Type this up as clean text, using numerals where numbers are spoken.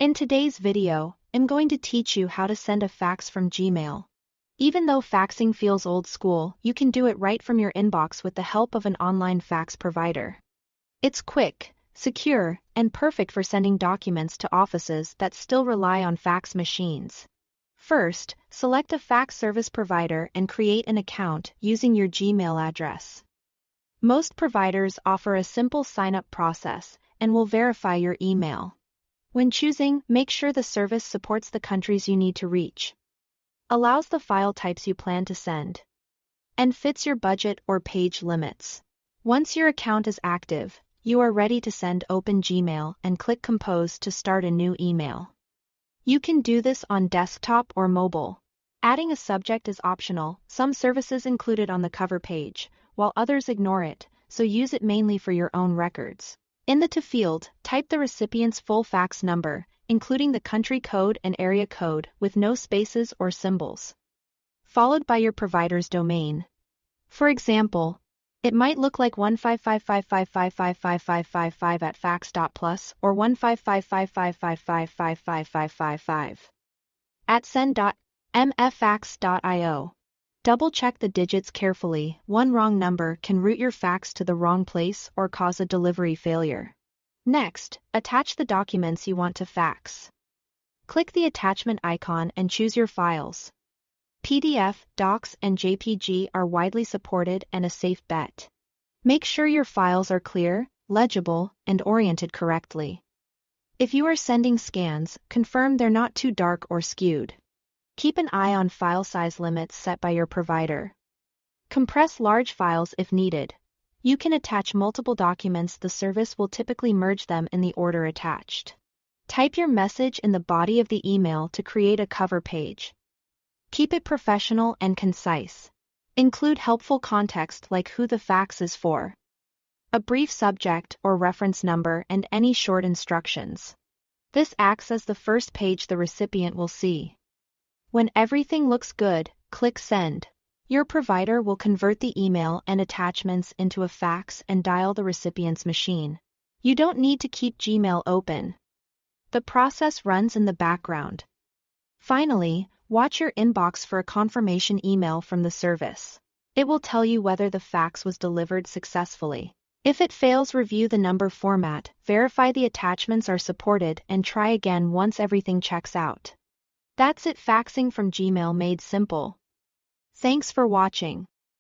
In today's video, I'm going to teach you how to send a fax from Gmail. Even though faxing feels old school, you can do it right from your inbox with the help of an online fax provider. It's quick, secure, and perfect for sending documents to offices that still rely on fax machines. First, select a fax service provider and create an account using your Gmail address. Most providers offer a simple sign-up process and will verify your email. When choosing, make sure the service supports the countries you need to reach, allows the file types you plan to send, and fits your budget or page limits. Once your account is active, you are ready to send. Open Gmail and click Compose to start a new email. You can do this on desktop or mobile. Adding a subject is optional. Some services include it on the cover page, while others ignore it, so use it mainly for your own records. In the To field, type the recipient's full fax number, including the country code and area code with no spaces or symbols, followed by your provider's domain. For example, it might look like 15555555555 at fax.plus or 15555555555 at send.mffax.io. Double-check the digits carefully. One wrong number can route your fax to the wrong place or cause a delivery failure. Next, attach the documents you want to fax. Click the attachment icon and choose your files. PDF, Docs, and JPG are widely supported and a safe bet. Make sure your files are clear, legible, and oriented correctly. If you are sending scans, confirm they're not too dark or skewed. Keep an eye on file size limits set by your provider. Compress large files if needed. You can attach multiple documents. The service will typically merge them in the order attached. Type your message in the body of the email to create a cover page. Keep it professional and concise. Include helpful context like who the fax is for, a brief subject or reference number, and any short instructions. This acts as the first page the recipient will see. When everything looks good, click Send. Your provider will convert the email and attachments into a fax and dial the recipient's machine. You don't need to keep Gmail open. The process runs in the background. Finally, watch your inbox for a confirmation email from the service. It will tell you whether the fax was delivered successfully. If it fails, review the number format, verify the attachments are supported, and try again once everything checks out. That's it, faxing from Gmail made simple. Thanks for watching.